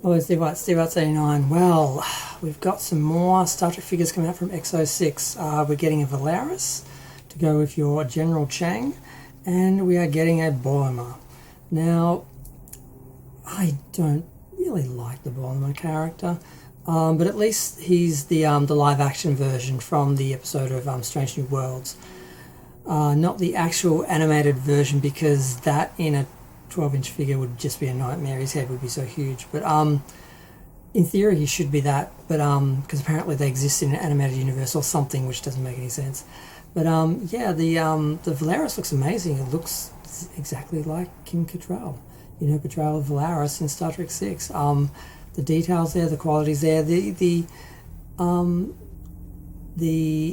Hello, Steve White, Steve White's 89. Well, we've got some more Star Trek figures coming out from EXO6. We're getting a Valeris to go with your General Chang, and we are getting a Boimler. Now, I don't really like the Boimler character, but at least he's the live-action version from the episode of Strange New Worlds. Not the actual animated version, because that in a 12-inch figure would just be a nightmare. His head would be so huge. But in theory, he should be that. But because apparently they exist in an animated universe or something, which doesn't make any sense. But yeah, the Valeris looks amazing. It looks exactly like Kim Cattrall. You know, portrayal of Valeris in Star Trek 6. The details there, the quality's there. The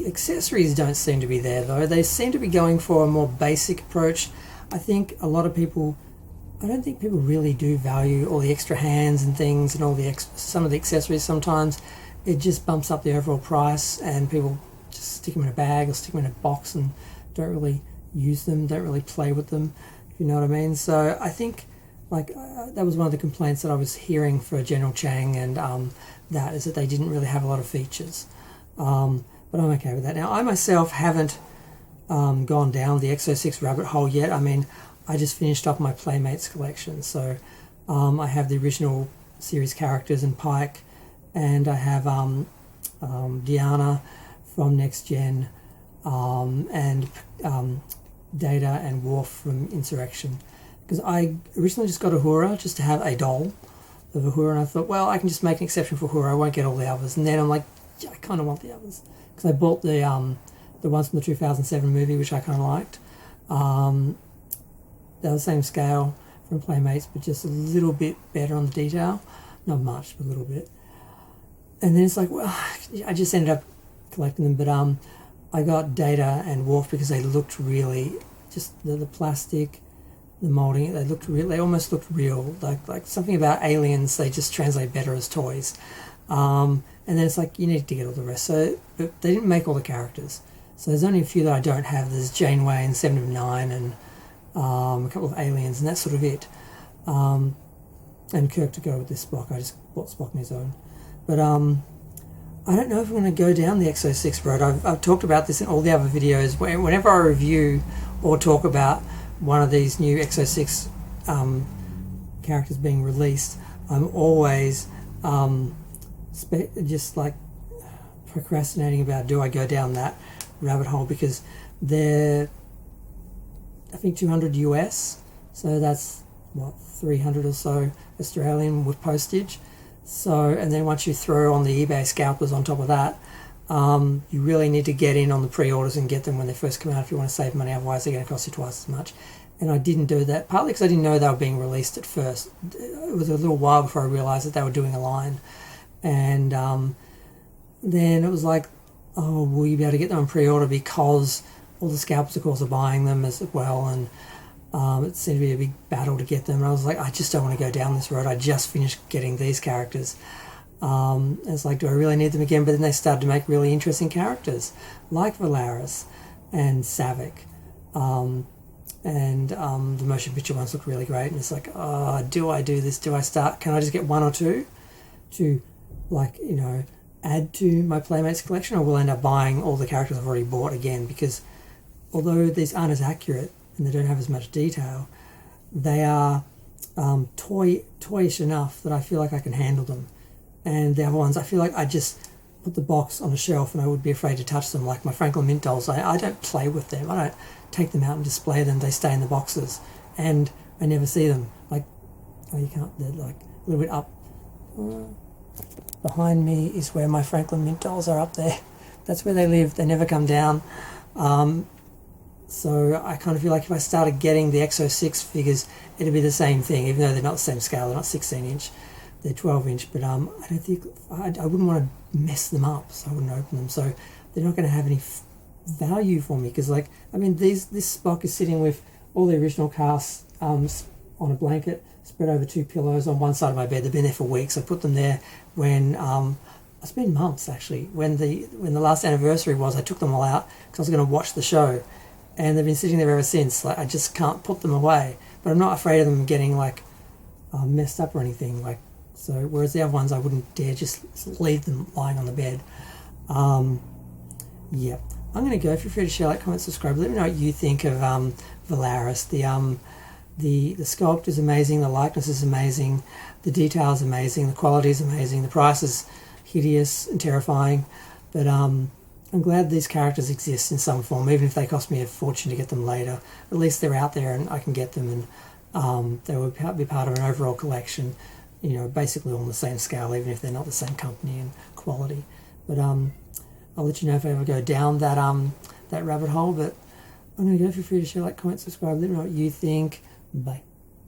accessories don't seem to be there, though. They seem to be going for a more basic approach. I think a lot of people, I don't think people really do value all the extra hands and things and all the some of the accessories. Sometimes it just bumps up the overall price, and people just stick them in a bag or stick them in a box and don't really use them, don't really play with them, if you know what I mean. So I think that was one of the complaints that I was hearing for General Chang, and that is that they didn't really have a lot of features. But I'm okay with that. Now, I myself haven't gone down the EXO6 rabbit hole yet. I mean, I just finished up my Playmates collection. So I have the original series characters and Pike, and I have Diana from Next Gen, and Data and Worf from Insurrection. Because I originally just got Uhura just to have a doll of Uhura, and I thought, well, I can just make an exception for Uhura. I won't get all the others. And then I'm like, yeah, I kind of want the others. Because I bought the ones from the 2007 movie, which I kind of liked. They're the same scale from Playmates, but just a little bit better on the detail. Not much, but a little bit. And then it's like, well, I just ended up collecting them. But I got Data and Worf because they looked really, just the plastic, the molding, they almost looked real. Like something about aliens, they just translate better as toys. And then it's like, you need to get all the rest. So but they didn't make all the characters. So there's only a few that I don't have. There's Janeway and 7 of 9 and a couple of aliens, and that's sort of it. And Kirk to go with this Spock. I just bought Spock on his own. But I don't know if I'm going to go down the EXO6 road. I've talked about this in all the other videos. Whenever I review or talk about one of these new EXO6 characters being released, I'm always just like procrastinating about, do I go down that rabbit hole, because they're, I think, 200 US, so that's what, 300 or so Australian with postage. So, and then once you throw on the eBay scalpers on top of that, you really need to get in on the pre-orders and get them when they first come out if you want to save money. Otherwise they're going to cost you twice as much. And I didn't do that, partly because I didn't know they were being released at first. It was a little while before I realised that they were doing a line. And then it was like, oh, will you be able to get them on pre-order, because all the scalpers, of course, are buying them as well, and it seemed to be a big battle to get them. And I was like, I just don't want to go down this road. I just finished getting these characters. And it's like, do I really need them again? But then they started to make really interesting characters, like Valeris and Savick. And the motion picture ones look really great. And it's like, oh, do I do this? Do I start? Can I just get one or two to, like, you know, add to my Playmates collection, or will I end up buying all the characters I've already bought again? Because although these aren't as accurate and they don't have as much detail, they are toyish enough that I feel like I can handle them. And the other ones, I feel like I just put the box on a shelf and I would be afraid to touch them. Like my Franklin Mint dolls, I don't play with them. I don't take them out and display them. They stay in the boxes and I never see them. Like, oh, you can't, they're like a little bit up. Behind me is where my Franklin Mint dolls are, up there. That's where they live. They never come down. So I kind of feel like if I started getting the EXO6 figures, it'd be the same thing, even though they're not the same scale. They're not 16-inch. They're 12-inch. But I don't think, I wouldn't want to mess them up, so I wouldn't open them. So they're not going to have any value for me, because, like, I mean, this Spock is sitting with all the original cast on a blanket, spread over 2 pillows on one side of my bed. They've been there for weeks. I put them there when it's been months actually. When the last anniversary was, I took them all out because I was going to watch the show, and they've been sitting there ever since. Like, I just can't put them away. But I'm not afraid of them getting like messed up or anything. Like, So whereas the other ones I wouldn't dare just leave them lying on the bed. Yeah, I'm going to go. Feel free to share, like, comment, subscribe. Let me know what you think of Valeris. The sculpt is amazing, the likeness is amazing, the detail is amazing, the quality is amazing, the price is hideous and terrifying, but I'm glad these characters exist in some form, even if they cost me a fortune to get them later. At least they're out there and I can get them, and they will be part of an overall collection, you know, basically all on the same scale, even if they're not the same company and quality. But I'll let you know if I ever go down that that rabbit hole. But I'm going to go. Feel free to share, like, comment, subscribe. Let me know what you think. Bye.